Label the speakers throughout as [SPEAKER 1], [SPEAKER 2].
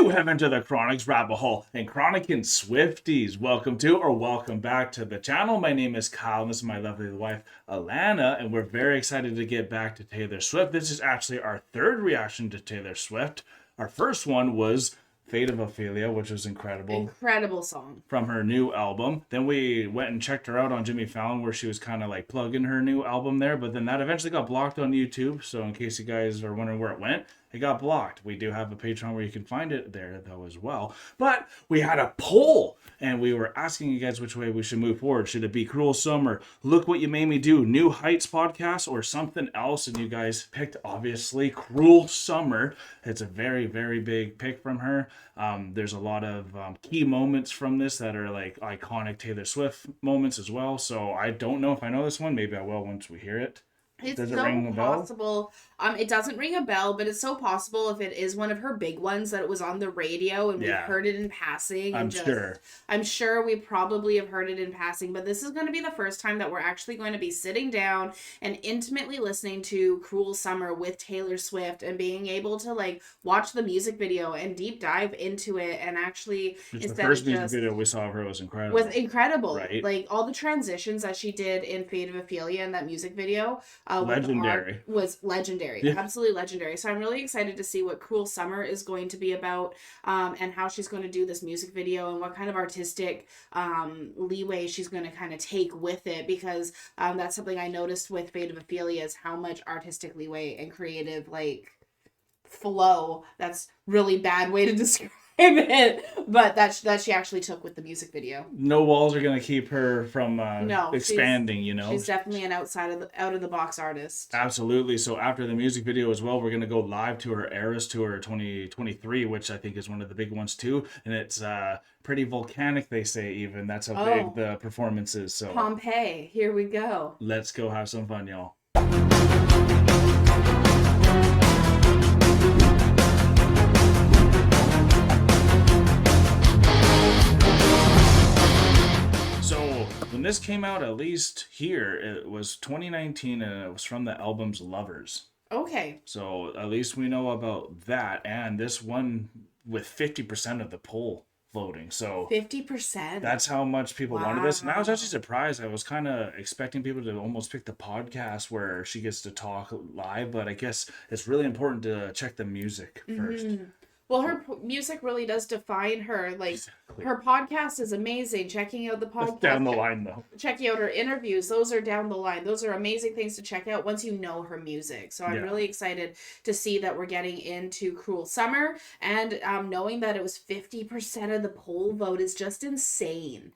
[SPEAKER 1] You have entered the Chronic's rabbit hole, and Chronic and Swifties, welcome to or welcome back to the channel. My name is Kyle, and this is my lovely wife, Alanna, and we're very excited to get back to Taylor Swift. This is actually our third reaction to Taylor Swift. Our first one was Fate of Ophelia, which was incredible.
[SPEAKER 2] Incredible song.
[SPEAKER 1] From her new album. Then we went and checked her out on Jimmy Fallon, where she was kind of like plugging her new album there, but then that eventually got blocked on YouTube. So in case you guys are wondering where it went, it got blocked. We do have a Patreon where you can find it there though as well. But we had a poll and we were asking you guys which way we should move forward. Should it be Cruel Summer, Look What You Made Me Do, New Heights podcast, or something else? And you guys picked obviously Cruel Summer. It's a very, very big pick from her. There's a lot of key moments from this that are like iconic Taylor Swift moments as well. So I don't know if I know this one. Maybe I will once we hear it.
[SPEAKER 2] It's
[SPEAKER 1] Does it
[SPEAKER 2] so
[SPEAKER 1] ring a bell?
[SPEAKER 2] possible. It doesn't ring a bell, but it's so possible if it is one of her big ones that it was on the radio and we heard it in passing.
[SPEAKER 1] I'm
[SPEAKER 2] sure we probably have heard it in passing, but this is going to be the first time that we're actually going to be sitting down and intimately listening to Cruel Summer with Taylor Swift and being able to like watch the music video and deep dive into it and actually
[SPEAKER 1] the first music video we saw of her was incredible.
[SPEAKER 2] Right? Like all the transitions that she did in Fate of Ophelia in that music video.
[SPEAKER 1] Legendary.
[SPEAKER 2] Was legendary. Yeah. Absolutely legendary. So I'm really excited to see what Cruel Summer is going to be about and how she's going to do this music video and what kind of artistic leeway she's going to kind of take with it, because that's something I noticed with Fate of Ophelia is how much artistic leeway and creative like flow, that's really bad way to describe it, but that she actually took with the music video.
[SPEAKER 1] No walls are gonna keep her from expanding.
[SPEAKER 2] She's definitely an out of the box artist.
[SPEAKER 1] Absolutely. So after the music video as well, we're gonna go live to her Eras Tour 2023, which I think is one of the big ones too, and it's pretty volcanic. They say even that's how big the performance is. So
[SPEAKER 2] Pompeii, here we go.
[SPEAKER 1] Let's go have some fun, y'all. When this came out, at least here, it was 2019 and it was from the album's Lovers.
[SPEAKER 2] Okay.
[SPEAKER 1] So at least we know about that. And this one with 50% of the poll voting. So
[SPEAKER 2] 50%.
[SPEAKER 1] That's how much people wanted this. And I was actually surprised. I was kind of expecting people to almost pick the podcast where she gets to talk live. But I guess it's really important to check the music first.
[SPEAKER 2] Well, her music really does define her. Like, her podcast is amazing. Checking out the podcast.
[SPEAKER 1] That's down the line, though.
[SPEAKER 2] Checking out her interviews. Those are down the line. Those are amazing things to check out once you know her music. So I'm really excited to see that we're getting into Cruel Summer. And knowing that it was 50% of the poll vote is just insane.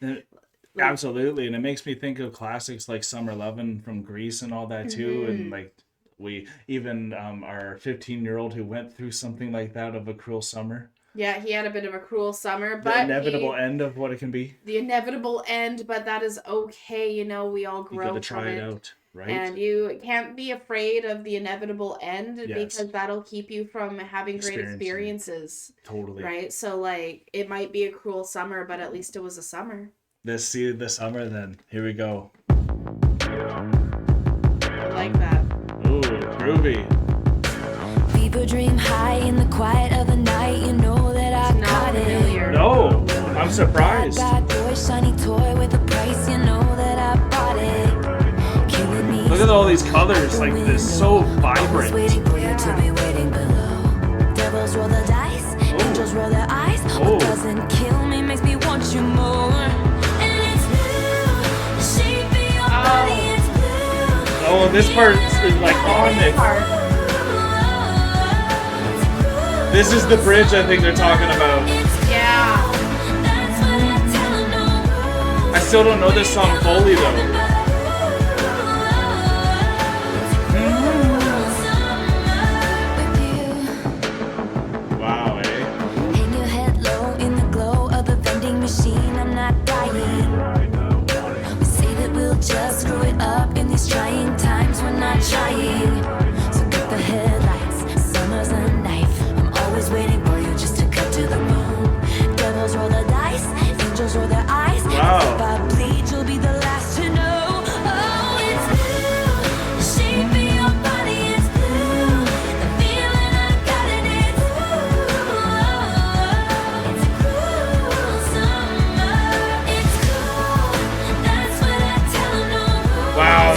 [SPEAKER 1] Absolutely. And it makes me think of classics like Summer Lovin' from Greece and all that, too. And, like, we even our 15-year-old who went through something like that of a cruel summer.
[SPEAKER 2] Yeah, he had a bit of a cruel summer, but
[SPEAKER 1] the inevitable end of what it can be.
[SPEAKER 2] The inevitable end, but that is okay. You know, we all grow.
[SPEAKER 1] You gotta try it out, right?
[SPEAKER 2] And you can't be afraid of the inevitable end because that'll keep you from having great experiences.
[SPEAKER 1] Totally.
[SPEAKER 2] Right. So like, it might be a cruel summer, but at least it was a summer.
[SPEAKER 1] Let's see the summer then. Here we go.
[SPEAKER 2] I like that.
[SPEAKER 1] Ooh, groovy.
[SPEAKER 3] Fever dream high in the quiet of the night. You know that I caught it.
[SPEAKER 1] No, I'm surprised.
[SPEAKER 3] Bad boy, shiny toy with a price. You know that I bought it. Killing me.
[SPEAKER 1] Look at all these colors, like this, so vibrant.
[SPEAKER 3] Waiting for you to be waiting below. Devils roll the dice, angels roll their eyes. What doesn't kill me makes me want you more. And it's blue, shape of your body.
[SPEAKER 1] Oh, this part is like on it. This is the bridge I think they're talking about.
[SPEAKER 2] Yeah.
[SPEAKER 1] I still don't know this song fully though. Wow, eh?
[SPEAKER 3] Hang your head low in the glow of the vending machine. I'm not dying. We say that we'll just screw it up in these trying times. We're not trying. So cut the headlights. Summer's a knife. I'm always waiting for you just to cut to the bone. Devils roll the dice. Angels roll their eyes.
[SPEAKER 1] Wow.
[SPEAKER 3] If I bleed, you'll be the last to know. Oh, it's blue. The shape of your body is blue. The feeling I got it is blue.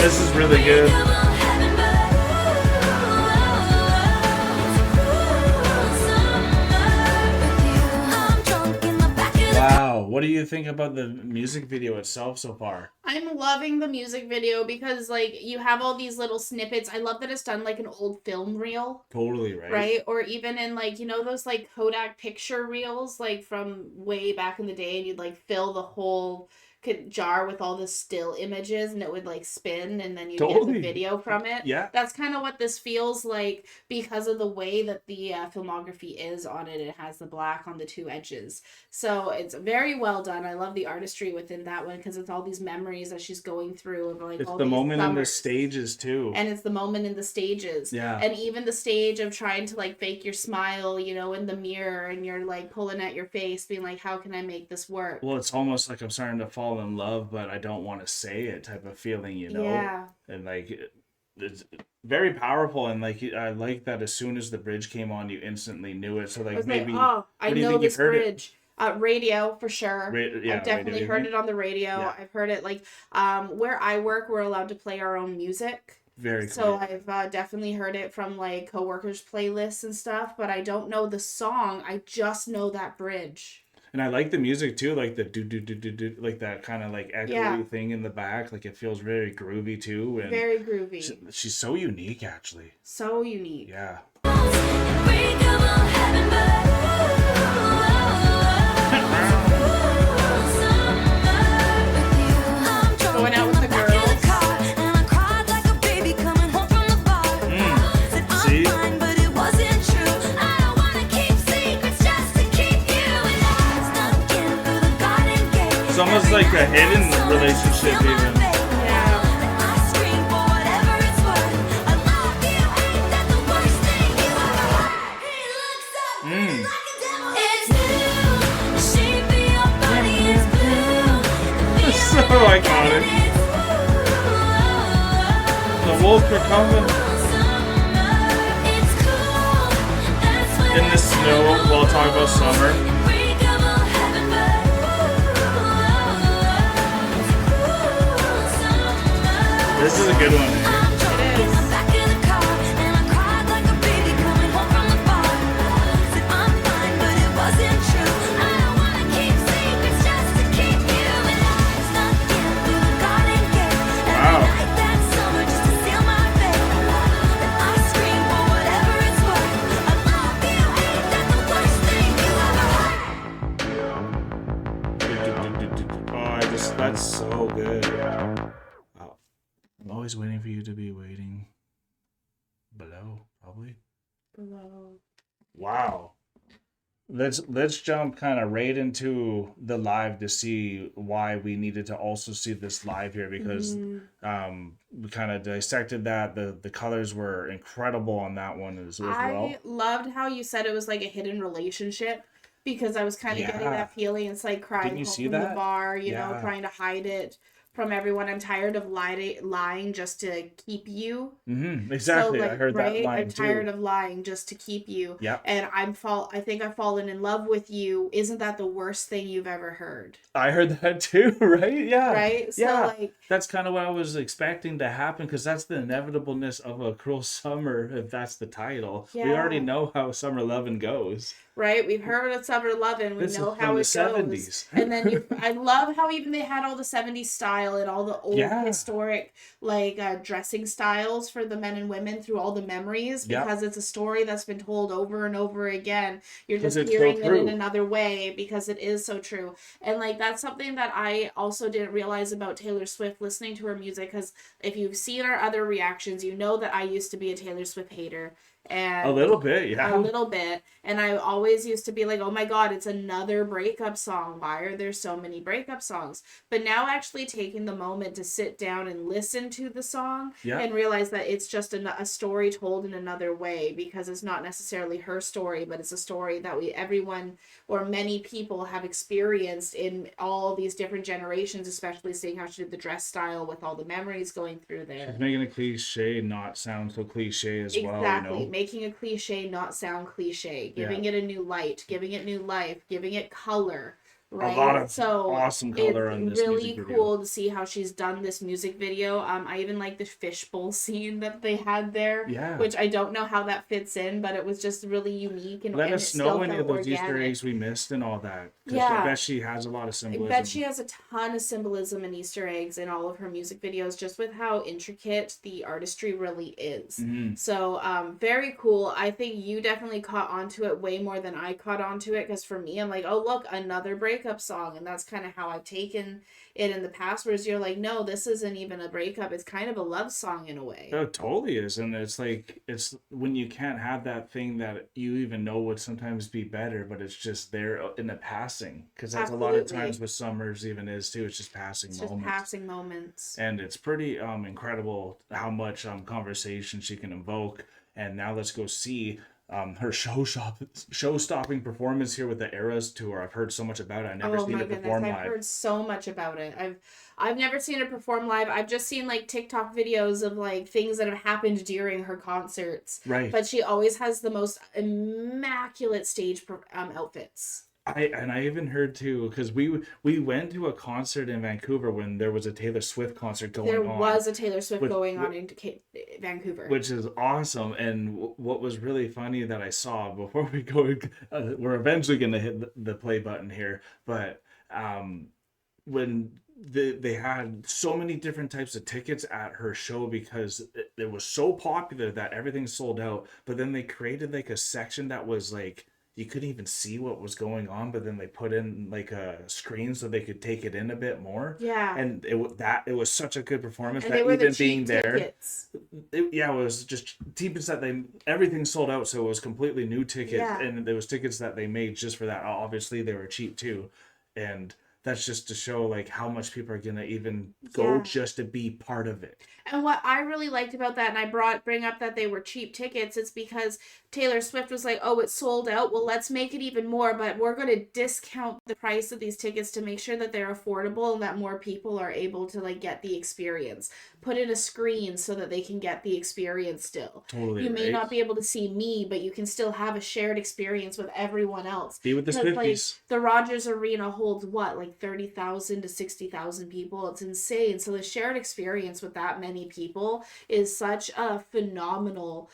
[SPEAKER 1] This is really good. Wow, what do you think about the music video itself so far?
[SPEAKER 2] I'm loving the music video because like you have all these little snippets. I love that it's done like an old film reel.
[SPEAKER 1] Totally, right?
[SPEAKER 2] Right? Or even in like, you know, those like Kodak picture reels like from way back in the day, and you'd like fill the whole jar with all the still images and it would like spin and then you get the
[SPEAKER 1] Totally.
[SPEAKER 2] video from it.
[SPEAKER 1] Yeah.
[SPEAKER 2] That's kind of what this feels like because of the way that the filmography is on it. It has the black on the two edges. So it's very well done. I love the artistry within that one because it's all these memories that she's going through of like
[SPEAKER 1] It's
[SPEAKER 2] all
[SPEAKER 1] the
[SPEAKER 2] these
[SPEAKER 1] moment in the
[SPEAKER 2] summers.
[SPEAKER 1] stages too.
[SPEAKER 2] And it's the moment in the stages.
[SPEAKER 1] Yeah.
[SPEAKER 2] And even the stage of trying to like fake your smile, you know, in the mirror and you're like pulling at your face, being like, how can I make this work?
[SPEAKER 1] Well, it's almost like I'm starting to fall in love, but I don't want to say it type of feeling, you know?
[SPEAKER 2] Yeah.
[SPEAKER 1] And like, it's very powerful. And like, I like that as soon as the bridge came on, you instantly knew it. So
[SPEAKER 2] I
[SPEAKER 1] like
[SPEAKER 2] was
[SPEAKER 1] maybe,
[SPEAKER 2] like, oh, I
[SPEAKER 1] where do you
[SPEAKER 2] know
[SPEAKER 1] think
[SPEAKER 2] this
[SPEAKER 1] you've heard it?
[SPEAKER 2] bridge. Radio for sure.
[SPEAKER 1] Yeah,
[SPEAKER 2] I've definitely
[SPEAKER 1] radio,
[SPEAKER 2] heard
[SPEAKER 1] you
[SPEAKER 2] it on the radio.
[SPEAKER 1] Yeah.
[SPEAKER 2] I've heard it like where I work, we're allowed to play our own music.
[SPEAKER 1] Very
[SPEAKER 2] So
[SPEAKER 1] cool.
[SPEAKER 2] I've definitely heard it from like coworkers' playlists and stuff, but I don't know the song. I just know that bridge.
[SPEAKER 1] And I like the music too, like the do do do do do, like that kind of like echoey
[SPEAKER 2] Yeah.
[SPEAKER 1] thing in the back. Like it feels very groovy too. And
[SPEAKER 2] Very groovy.
[SPEAKER 1] she's so unique, actually.
[SPEAKER 2] So unique.
[SPEAKER 1] Yeah.
[SPEAKER 2] Going out with the girls.
[SPEAKER 1] See? It's almost like a hidden relationship, even.
[SPEAKER 2] Yeah.
[SPEAKER 1] So iconic. The wolves are coming in the snow while talking about summer. This is a good one.
[SPEAKER 2] It is.
[SPEAKER 1] That's so good. Wow. I'm always waiting for you to be waiting below, probably.
[SPEAKER 2] Below.
[SPEAKER 1] Wow. Let's jump kind of right into the live to see why we needed to also see this live here, because we kind of dissected that. The colors were incredible on that one as well.
[SPEAKER 2] I loved how you said it was like a hidden relationship because I was kind of getting that feeling. It's like crying
[SPEAKER 1] Didn't you
[SPEAKER 2] home
[SPEAKER 1] see
[SPEAKER 2] from
[SPEAKER 1] that?
[SPEAKER 2] the bar, you know,
[SPEAKER 1] Yeah.
[SPEAKER 2] trying to hide it from everyone. I'm tired of lying just to keep you.
[SPEAKER 1] Exactly.
[SPEAKER 2] So, like,
[SPEAKER 1] I heard
[SPEAKER 2] right?
[SPEAKER 1] that line
[SPEAKER 2] I'm tired
[SPEAKER 1] too.
[SPEAKER 2] of lying just to keep you.
[SPEAKER 1] Yep.
[SPEAKER 2] And I think I've fallen in love with you. Isn't that the worst thing you've ever heard?
[SPEAKER 1] I heard that too, right? Yeah.
[SPEAKER 2] Right? So,
[SPEAKER 1] Yeah.
[SPEAKER 2] like,
[SPEAKER 1] That's kind of what I was expecting to happen, because that's the inevitableness of A Cruel Summer, if that's the title. We
[SPEAKER 2] Yeah.
[SPEAKER 1] already know how Summer Lovin' goes.
[SPEAKER 2] right? We've heard of Summer Lovin'. We
[SPEAKER 1] This is
[SPEAKER 2] know
[SPEAKER 1] from
[SPEAKER 2] how
[SPEAKER 1] the
[SPEAKER 2] it
[SPEAKER 1] 70s.
[SPEAKER 2] goes. And then I love how even they had all the 70s style and all the old
[SPEAKER 1] Yeah.
[SPEAKER 2] historic like dressing styles for the men and women through all the memories,
[SPEAKER 1] Yep.
[SPEAKER 2] because it's a story that's been told over and over again. You're
[SPEAKER 1] 'Cause
[SPEAKER 2] just
[SPEAKER 1] it's so
[SPEAKER 2] hearing it in
[SPEAKER 1] true.
[SPEAKER 2] another way because it is so true. And like that's something that I also didn't realize about Taylor Swift listening to her music, because if you've seen our other reactions, you know that I used to be a Taylor Swift hater. And
[SPEAKER 1] A little bit, yeah.
[SPEAKER 2] a little bit. And I always used to be like, oh my God, it's another breakup song. Why are there so many breakup songs? But now actually taking the moment to sit down and listen to the song
[SPEAKER 1] Yeah.
[SPEAKER 2] and realize that it's just a story told in another way, because it's not necessarily her story, but it's a story that everyone or many people have experienced in all these different generations, especially seeing how she did the dress style with all the memories going through there.
[SPEAKER 1] She's making a cliche not sound so cliche as well,
[SPEAKER 2] Exactly.
[SPEAKER 1] you know?
[SPEAKER 2] Making a cliche not sound cliche, giving it a new light, giving it new life, giving it color, right?
[SPEAKER 1] A lot of
[SPEAKER 2] so
[SPEAKER 1] awesome color on
[SPEAKER 2] it's
[SPEAKER 1] this
[SPEAKER 2] really
[SPEAKER 1] music video.
[SPEAKER 2] cool to see how she's done this music video. I even like the fishbowl scene that they had there,
[SPEAKER 1] Yeah.
[SPEAKER 2] which I don't know how that fits in, but it was just really unique and
[SPEAKER 1] Let
[SPEAKER 2] and
[SPEAKER 1] us
[SPEAKER 2] it
[SPEAKER 1] know
[SPEAKER 2] still
[SPEAKER 1] any
[SPEAKER 2] felt
[SPEAKER 1] of those
[SPEAKER 2] organic.
[SPEAKER 1] Easter eggs we missed and all that. 'Cause
[SPEAKER 2] Yeah.
[SPEAKER 1] I bet she has a lot of
[SPEAKER 2] I
[SPEAKER 1] symbolism.
[SPEAKER 2] bet she has a ton of symbolism and Easter eggs in all of her music videos, just with how intricate the artistry really is.
[SPEAKER 1] Mhm.
[SPEAKER 2] So, very cool. I think you definitely caught onto it way more than I caught onto it, because for me, I'm like, oh, look, another breakup song. And that's kind of how I've taken it in the past, whereas you're like, no, this isn't even a breakup. It's kind of a love song in a way.
[SPEAKER 1] It totally is. And it's like, it's when you can't have that thing that you even know would sometimes be better, but it's just there in the passing. Because that's a lot of
[SPEAKER 2] Absolutely.
[SPEAKER 1] times with summers even is too. It's just passing
[SPEAKER 2] It's just
[SPEAKER 1] moments.
[SPEAKER 2] passing moments.
[SPEAKER 1] And it's pretty incredible how much conversation she can invoke. And now let's go see her show-stopping performance here with the Eras tour. I've heard so much about it. I've never seen her perform
[SPEAKER 2] I've
[SPEAKER 1] live.
[SPEAKER 2] heard so much about it. I've never seen her perform live. I've just seen like TikTok videos of like things that have happened during her concerts.
[SPEAKER 1] Right.
[SPEAKER 2] But she always has the most immaculate stage outfits.
[SPEAKER 1] I even heard too, because we went to a concert in Vancouver when there was a Taylor Swift concert going on.
[SPEAKER 2] There was a Taylor Swift going on in Vancouver,
[SPEAKER 1] which is awesome. And what was really funny that I saw before we go, we're eventually going to hit the play button here, but when they had so many different types of tickets at her show because it was so popular that everything sold out. But then they created like a section that was like, you couldn't even see what was going on, but then they put in like a screen so they could take it in a bit more.
[SPEAKER 2] Yeah.
[SPEAKER 1] And it was such a good performance
[SPEAKER 2] and
[SPEAKER 1] that
[SPEAKER 2] they were
[SPEAKER 1] even
[SPEAKER 2] the
[SPEAKER 1] being
[SPEAKER 2] cheap
[SPEAKER 1] there,
[SPEAKER 2] tickets.
[SPEAKER 1] it was just tickets that everything sold out, so it was completely new tickets,
[SPEAKER 2] Yeah.
[SPEAKER 1] and there was tickets that they made just for that. Obviously, they were cheap too, and that's just to show like how much people are gonna even go just to be part of it.
[SPEAKER 2] And what I really liked about that, and I bring up that they were cheap tickets, it's because Taylor Swift was like, oh, it's sold out. Well, let's make it even more, but we're going to discount the price of these tickets to make sure that they're affordable and that more people are able to like get the experience. Put in a screen so that they can get the experience still.
[SPEAKER 1] Totally.
[SPEAKER 2] You may not be able to see me, but you can still have a shared experience with everyone else.
[SPEAKER 1] Be with the Swifties.
[SPEAKER 2] Like, the Rogers Arena holds what, like 30,000 to 60,000 people. It's insane. So the shared experience with that many people is such a phenomenal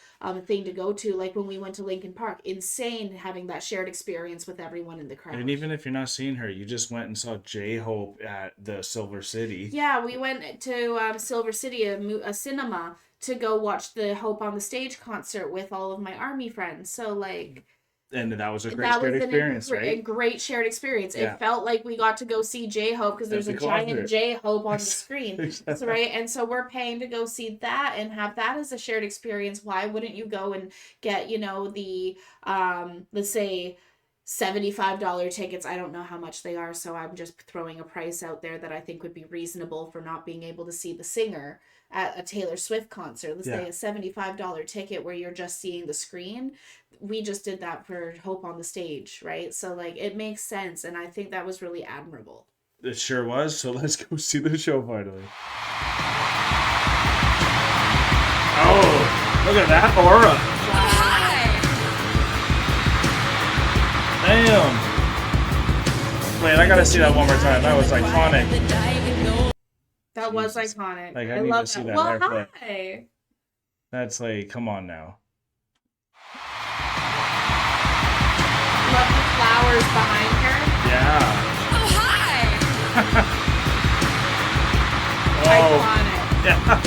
[SPEAKER 2] thing to go to. Like when we went to Lincoln Park, insane having that shared experience with everyone in the crowd.
[SPEAKER 1] And even if you're not seeing her, you just went and saw J-Hope at the Silver City.
[SPEAKER 2] Yeah, we went to Silver City, a cinema, to go watch the Hope on the Stage concert with all of my army friends. So like,
[SPEAKER 1] and that was a great shared experience, right?
[SPEAKER 2] A great shared experience.
[SPEAKER 1] Yeah.
[SPEAKER 2] It felt like we got to go see J-Hope because there's a giant J-Hope on the screen, right? And so we're paying to go see that and have that as a shared experience. Why wouldn't you go and get, the, let's say, $75 tickets? I don't know how much they are, so I'm just throwing a price out there that I think would be reasonable for not being able to see the singer at a Taylor Swift concert. Let's say a $75 ticket where you're just seeing the screen. We just did that for Hope on the Stage, right? So like it makes sense, and I think that was really admirable.
[SPEAKER 1] It sure was. So let's go see the show finally. Oh, look at that aura. Damn. Wait, I gotta see that one more time. That was iconic.
[SPEAKER 2] That was iconic.
[SPEAKER 1] Like,
[SPEAKER 2] I
[SPEAKER 1] need
[SPEAKER 2] love
[SPEAKER 1] to see
[SPEAKER 2] that.
[SPEAKER 1] that.
[SPEAKER 2] Well, hi.
[SPEAKER 1] That's like, come on now.
[SPEAKER 2] Love the flowers behind her.
[SPEAKER 1] Yeah.
[SPEAKER 3] Oh, hi!
[SPEAKER 2] Iconic.
[SPEAKER 1] Yeah.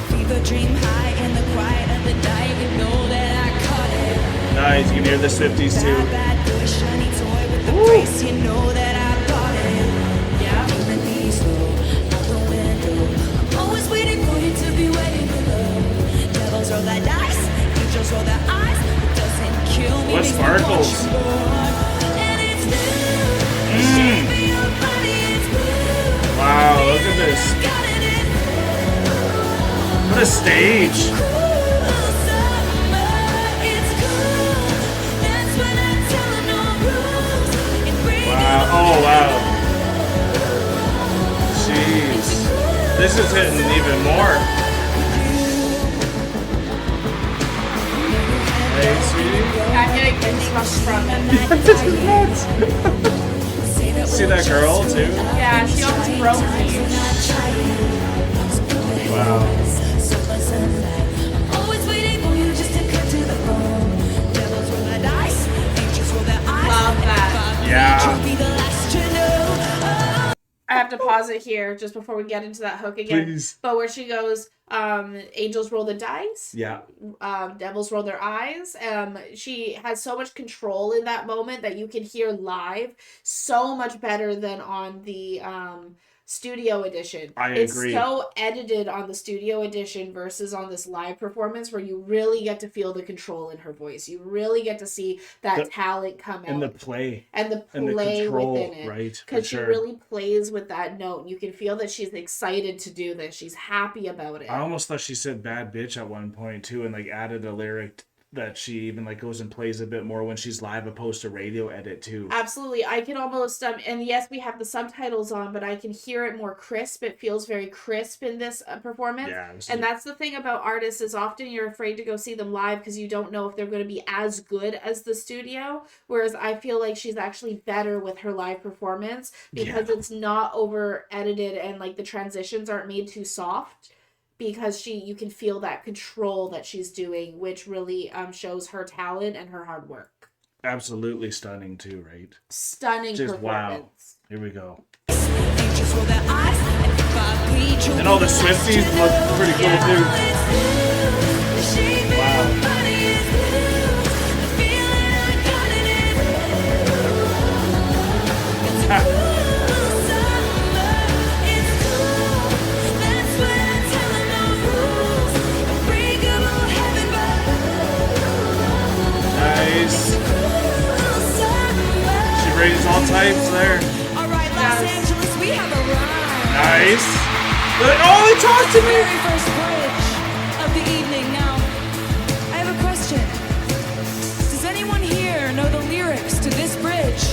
[SPEAKER 3] Fever dream high in the quiet of the night. You know that I caught it.
[SPEAKER 1] Nice. You can hear the Swifties too.
[SPEAKER 3] Bad boy, shiny toy with the price. You know that I bought it.
[SPEAKER 2] Yeah.
[SPEAKER 3] Feeling these low out the window. I'm always waiting for you to be waiting below. Devils roll the dice, angels roll their eyes. It doesn't kill me.
[SPEAKER 1] What
[SPEAKER 3] makes me
[SPEAKER 1] sparkles?
[SPEAKER 3] want you more. And it's blue. The shape of your body is blue.
[SPEAKER 1] Wow, look at this.
[SPEAKER 3] Got it in
[SPEAKER 1] What a stage.
[SPEAKER 3] cool summer. It's cool. That's when I tell her no rules. And bring
[SPEAKER 1] Wow. Oh, wow. Jeez. This is hitting even more. Hey, sweetie.
[SPEAKER 2] I'm getting goosebumps from it.
[SPEAKER 1] This is nuts. See that girl too?
[SPEAKER 2] Yeah, she almost broke me.
[SPEAKER 1] Wow.
[SPEAKER 2] Love that.
[SPEAKER 1] Yeah.
[SPEAKER 2] I have to pause it here just before we get into that hook again.
[SPEAKER 1] Please.
[SPEAKER 2] But where she goes, angels roll the dice.
[SPEAKER 1] Yeah.
[SPEAKER 2] Devils roll their eyes. She has so much control in that moment that you can hear live so much better than on the studio edition.
[SPEAKER 1] I
[SPEAKER 2] It's
[SPEAKER 1] agree.
[SPEAKER 2] so edited on the studio edition versus on this live performance where you really get to feel the control in her voice. You really get to see that talent come out.
[SPEAKER 1] And the play.
[SPEAKER 2] And the
[SPEAKER 1] And the
[SPEAKER 2] play
[SPEAKER 1] control,
[SPEAKER 2] within it.
[SPEAKER 1] right? For
[SPEAKER 2] Because she
[SPEAKER 1] sure.
[SPEAKER 2] really plays with that note. And you can feel that she's excited to do this. She's happy about it.
[SPEAKER 1] I almost thought she said bad bitch at one point too, and like added a lyric that she even like goes and plays a bit more when she's live opposed to radio edit too.
[SPEAKER 2] Absolutely. I can almost and yes, we have the subtitles on, but I can hear it more crisp. It feels very crisp in this performance.
[SPEAKER 1] Yeah,
[SPEAKER 2] and that's the thing about artists is often you're afraid to go see them live because you don't know if they're going to be as good as the studio, whereas I feel like she's actually better with her live performance because it's not over edited and like the transitions aren't made too soft. Because you can feel that control that she's doing, which really shows her talent and her hard work.
[SPEAKER 1] Absolutely stunning too, right?
[SPEAKER 2] Stunning
[SPEAKER 1] Just
[SPEAKER 2] performance.
[SPEAKER 1] wow. Here we go. And all the Swifties look pretty cool too. Wow. Nice. She raised all types there.
[SPEAKER 4] All right, Los Angeles, we have arrived.
[SPEAKER 1] Nice. Oh, they talked to me.
[SPEAKER 4] Very first bridge of the evening. Now, I have a question. Does anyone here know the lyrics to this bridge?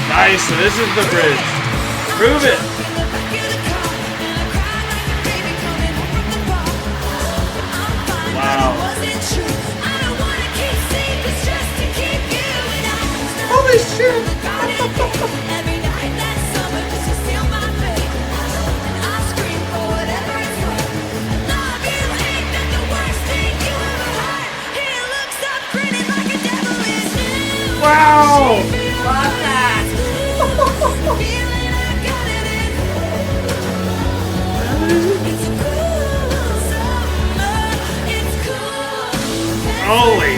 [SPEAKER 1] Nice. So this is the bridge. Prove it. Wow. Holy shit! Wow!
[SPEAKER 2] Love that.
[SPEAKER 1] Holy!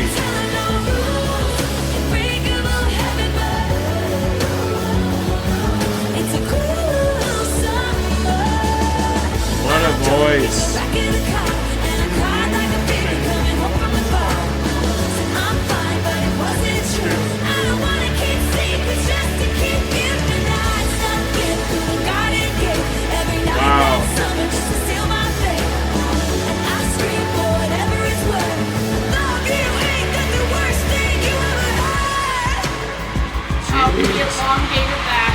[SPEAKER 1] What a voice!
[SPEAKER 2] Oh, we elongated that.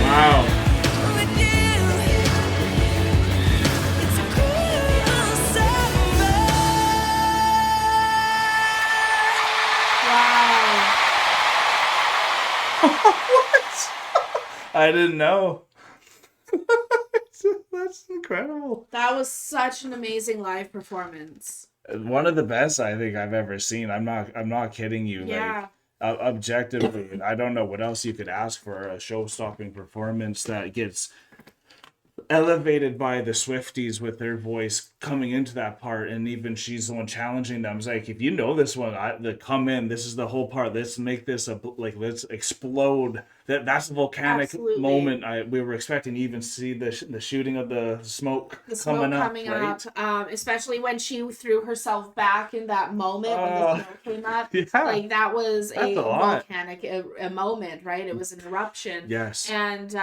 [SPEAKER 1] Wow! What? I didn't know. That's incredible.
[SPEAKER 2] That was such an amazing live performance.
[SPEAKER 1] One of the best I think I've ever seen. I'm not kidding you.
[SPEAKER 2] Yeah.
[SPEAKER 1] Like, objectively, I don't know what else you could ask for a show-stopping performance that gets elevated by the Swifties with their voice coming into that part, and even she's the one challenging them. It's like, if you know this one, come in. This is the whole part. Let's make this let's explode. That's the volcanic
[SPEAKER 2] Absolutely.
[SPEAKER 1] moment. We were expecting to even see the shooting of the smoke coming up, right?
[SPEAKER 2] Especially when she threw herself back in that moment when the smoke came up.
[SPEAKER 1] Yeah.
[SPEAKER 2] Like that was
[SPEAKER 1] That's
[SPEAKER 2] a
[SPEAKER 1] a lot.
[SPEAKER 2] volcanic a moment, right? It was an eruption.
[SPEAKER 1] Yes.
[SPEAKER 2] And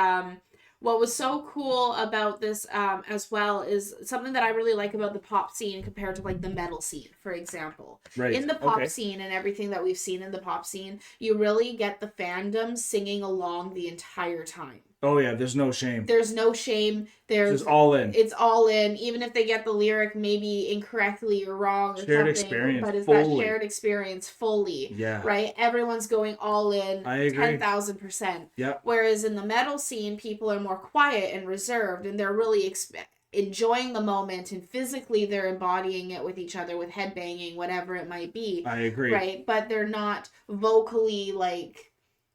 [SPEAKER 2] what was so cool about this as well is something that I really like about the pop scene compared to like the metal scene, for example.
[SPEAKER 1] Right.
[SPEAKER 2] In the pop
[SPEAKER 1] Okay.
[SPEAKER 2] scene and everything that we've seen in the pop scene, you really get the fandom singing along the entire time.
[SPEAKER 1] Oh yeah, there's no shame.
[SPEAKER 2] There's no shame.
[SPEAKER 1] It's all in.
[SPEAKER 2] It's all in, even if they get the lyric maybe incorrectly or wrong or
[SPEAKER 1] Shared
[SPEAKER 2] something.
[SPEAKER 1] experience
[SPEAKER 2] But it's
[SPEAKER 1] fully.
[SPEAKER 2] that shared experience fully.
[SPEAKER 1] Yeah.
[SPEAKER 2] Right? Everyone's going all in.
[SPEAKER 1] I agree.
[SPEAKER 2] 10,000%.
[SPEAKER 1] Yep.
[SPEAKER 2] Whereas in the metal scene, people are more quiet and reserved, and they're really enjoying the moment, and physically they're embodying it with each other, with headbanging, whatever it might be.
[SPEAKER 1] I agree.
[SPEAKER 2] Right? But they're not vocally like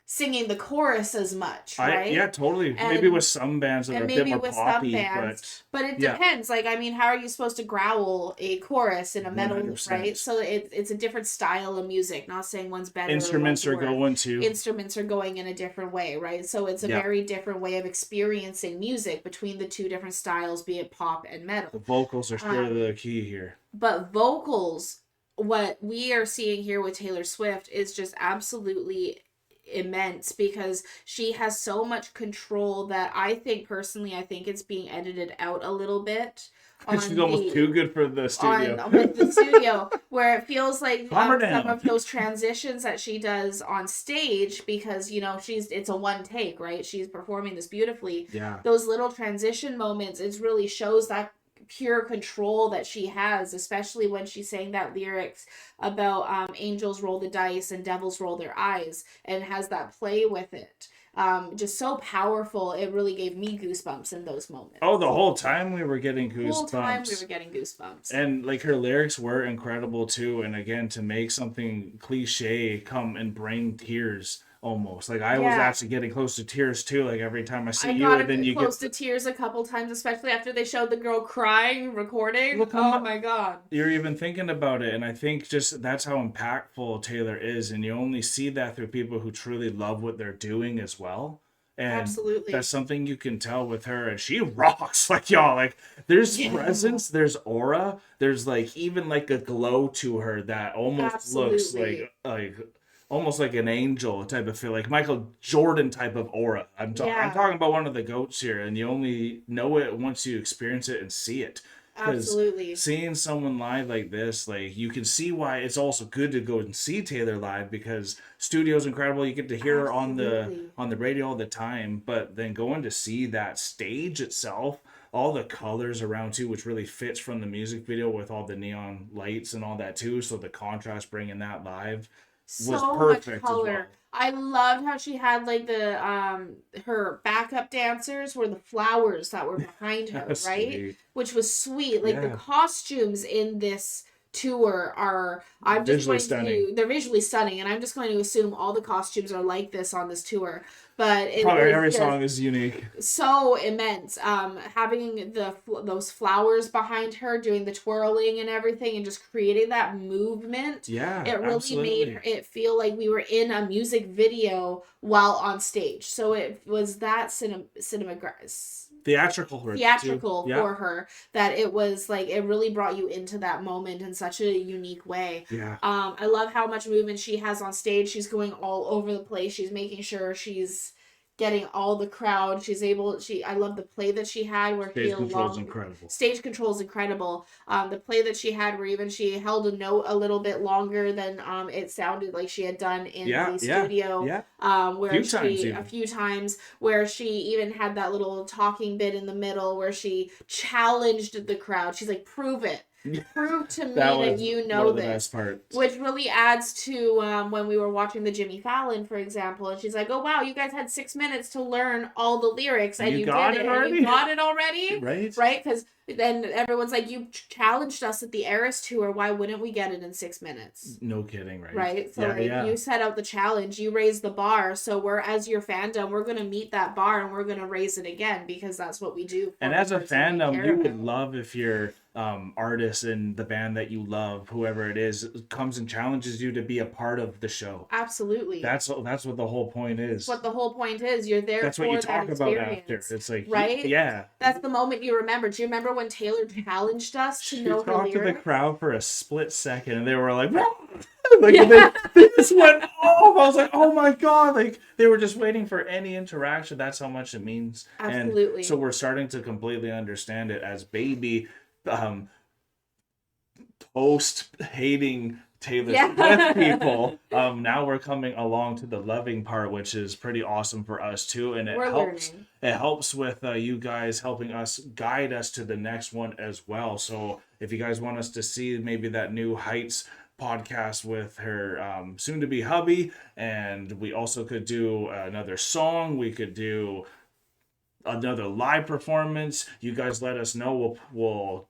[SPEAKER 2] singing the chorus as much, right?
[SPEAKER 1] Yeah, totally.
[SPEAKER 2] And,
[SPEAKER 1] maybe with some bands that are a bit more poppy,
[SPEAKER 2] but it depends. Like, I mean, how are you supposed to growl a chorus in a metal,
[SPEAKER 1] 100%.
[SPEAKER 2] right? So it's a different style of music. Not saying one's better.
[SPEAKER 1] Instruments are going too.
[SPEAKER 2] Instruments are going in a different way, right? So it's a very different way of experiencing music between the two different styles, be it pop and metal.
[SPEAKER 1] The vocals are sure the key here.
[SPEAKER 2] But vocals, what we are seeing here with Taylor Swift is just absolutely immense, because she has so much control that I think it's being edited out a little bit.
[SPEAKER 1] She's almost too good for the studio.
[SPEAKER 2] With the studio, where it feels like some
[SPEAKER 1] down.
[SPEAKER 2] of those transitions that she does on stage, because it's a one take, right? She's performing this beautifully.
[SPEAKER 1] Yeah.
[SPEAKER 2] Those little transition moments, it really shows that pure control that she has, especially when she's saying that lyrics about angels roll the dice and devils roll their eyes, and has that play with it. Just so powerful. It really gave me goosebumps in those moments.
[SPEAKER 1] Oh, the whole time we were getting
[SPEAKER 2] goosebumps.
[SPEAKER 1] And like her lyrics were incredible too. And again, to make something cliche come and bring tears almost. Like I was actually getting close to tears too. Like every time I see you, and then you get
[SPEAKER 2] close to tears a couple times, especially after they showed the girl crying, recording. My God.
[SPEAKER 1] You're even thinking about it. And I think just that's how impactful Taylor is. And you only see that through people who truly love what they're doing as well. And
[SPEAKER 2] absolutely,
[SPEAKER 1] that's something you can tell with her, and she rocks. Like y'all, like there's presence, there's aura, there's like even like a glow to her that almost looks like almost like an angel type of feel, like Michael Jordan type of aura. I'm talking about one of the GOATs here, and you only know it once you experience it and see it.
[SPEAKER 2] Absolutely.
[SPEAKER 1] Seeing someone live like this, like you can see why it's also good to go and see Taylor live, because studio's incredible. You get to hear her on the radio all the time, but then going to see that stage itself, all the colors around too, which really fits from the music video with all the neon lights and all that too. So the contrast bringing that live was perfect
[SPEAKER 2] much color.
[SPEAKER 1] as well.
[SPEAKER 2] I loved how she had like the her backup dancers were the flowers that were behind her, right?
[SPEAKER 1] Sweet.
[SPEAKER 2] Which was sweet. Like the costumes in this tour are they're visually stunning, and I'm just going to assume all the costumes are like this on this tour. But
[SPEAKER 1] probably every song is unique.
[SPEAKER 2] So immense. Having those flowers behind her, doing the twirling and everything, and just creating that movement.
[SPEAKER 1] Yeah,
[SPEAKER 2] it really made it feel like we were in a music video while on stage. So it was that theatrical for her, that it was like it really brought you into that moment in such a unique way.
[SPEAKER 1] Yeah.
[SPEAKER 2] I love how much movement she has on stage. She's going all over the place. She's making sure she's getting all the crowd. I love the play that she had where
[SPEAKER 1] stage control is incredible.
[SPEAKER 2] Stage control is incredible. The play that she had where even she held a note a little bit longer than it sounded like she had done in the studio. Where a few times where she even had that little talking bit in the middle where she challenged the crowd. She's like, prove it. Prove to me that you know this. Which really adds to when we were watching the Jimmy Fallon, for example, and she's like, "Oh wow, you guys had 6 minutes to learn all the lyrics, and you got it already, right? Because then everyone's like, you challenged us at the Eras tour. Why wouldn't we get it in 6 minutes?
[SPEAKER 1] No kidding, right?
[SPEAKER 2] Right. So you set out the challenge, you raised the bar. So we're, as your fandom, we're gonna meet that bar and we're gonna raise it again, because that's what we do.
[SPEAKER 1] And as a fandom, you would love if your artist in the band that you love, whoever it is, comes and challenges you to be a part of the show.
[SPEAKER 2] Absolutely.
[SPEAKER 1] That's what the whole point is.
[SPEAKER 2] What the whole point is, you're there.
[SPEAKER 1] That's
[SPEAKER 2] for
[SPEAKER 1] what you talk
[SPEAKER 2] that
[SPEAKER 1] about after. It's like,
[SPEAKER 2] right?
[SPEAKER 1] Yeah.
[SPEAKER 2] That's the moment you remember. Do you remember when Taylor challenged us to know her lyrics?
[SPEAKER 1] She talked to the crowd for a split second, and they were like, Like they just went off. I was like, oh my god! Like they were just waiting for any interaction. That's how much it means.
[SPEAKER 2] Absolutely.
[SPEAKER 1] And so we're starting to completely understand it as baby post hating Taylor Swift people. Now we're coming along to the loving part, which is pretty awesome for us too, and
[SPEAKER 2] We're learning.
[SPEAKER 1] it helps with you guys helping us guide us to the next one as well. So if you guys want us to see maybe that new Heights podcast with her soon to be hubby, and we also could do another song, we could do another live performance, you guys let us know. We'll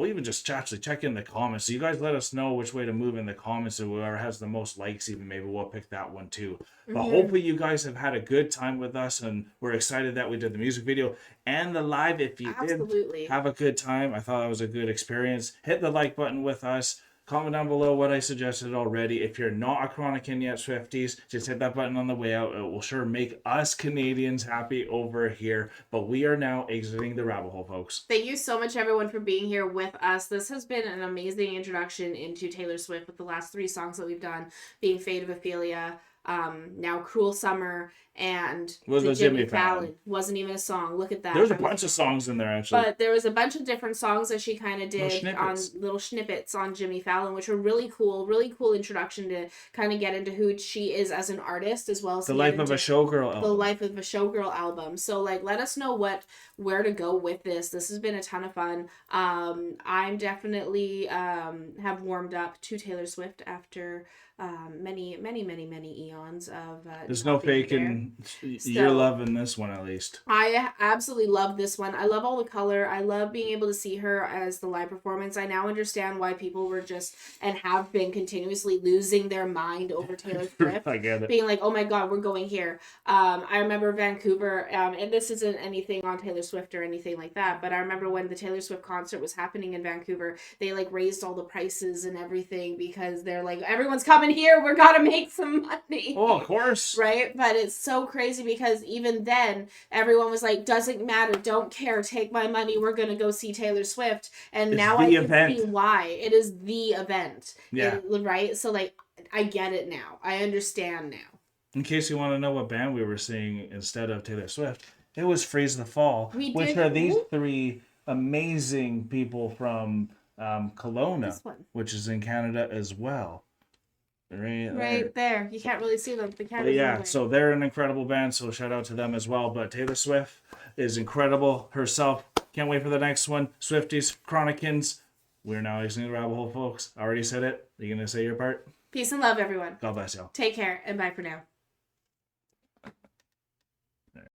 [SPEAKER 1] even just actually check in the comments, so you guys let us know which way to move in the comments, and whoever has the most likes, even maybe we'll pick that one too. But hopefully you guys have had a good time with us, and we're excited that we did the music video and the live. If you did have a good time, I thought it was a good experience, hit the like button with us. Comment down below what I suggested already. If you're not a Chronican yet, Swifties, just hit that button on the way out. It will sure make us Canadians happy over here. But we are now exiting the rabbit hole, folks.
[SPEAKER 2] Thank you so much, everyone, for being here with us. This has been an amazing introduction into Taylor Swift with the last 3 songs that we've done, being Fate of Ophelia, now Cruel Summer, and
[SPEAKER 1] Was
[SPEAKER 2] Jimmy Fallon. Wasn't even a song. Look at that.
[SPEAKER 1] There was a bunch of songs in there, actually.
[SPEAKER 2] But there was a bunch of different songs that she kind of did on little snippets on Jimmy Fallon, which were really cool introduction to kind of get into who she is as an artist, as well as
[SPEAKER 1] the Life of a Showgirl album.
[SPEAKER 2] The Life of a Showgirl album. So like, let us know where to go with this. This has been a ton of fun. I'm definitely have warmed up to Taylor Swift after many eons of
[SPEAKER 1] there's no faking you're loving this one. At least
[SPEAKER 2] I absolutely love this one. I love all the color. I love being able to see her as the live performance. I now understand why people were just and have been continuously losing their mind over Taylor Swift.
[SPEAKER 1] I get it.
[SPEAKER 2] Being like, oh my god, we're going here. I remember Vancouver, and this isn't anything on Taylor Swift or anything like that, but I remember when the Taylor Swift concert was happening in Vancouver, they like raised all the prices and everything because they're like, everyone's coming here, we're gotta make some money.
[SPEAKER 1] Oh, of course.
[SPEAKER 2] Right? But it's so crazy because even then, everyone was like, doesn't matter, don't care, take my money, we're gonna go see Taylor Swift. And now I can see why. It is the event.
[SPEAKER 1] Yeah.
[SPEAKER 2] Right? So like, I get it now. I understand now.
[SPEAKER 1] In case you want to know what band we were seeing instead of Taylor Swift, it was Freeze the Fall, which are these 3 amazing people from Kelowna, which is in Canada as well.
[SPEAKER 2] Right there. You can't really see them.
[SPEAKER 1] So they're an incredible band, so shout out to them as well. But Taylor Swift is incredible herself. Can't wait for the next one. Swifties, Chronicans, we're now exiting the rabbit hole, folks. I already said it. Are you going to say your part?
[SPEAKER 2] Peace and love, everyone.
[SPEAKER 1] God bless y'all.
[SPEAKER 2] Take care, and bye for now.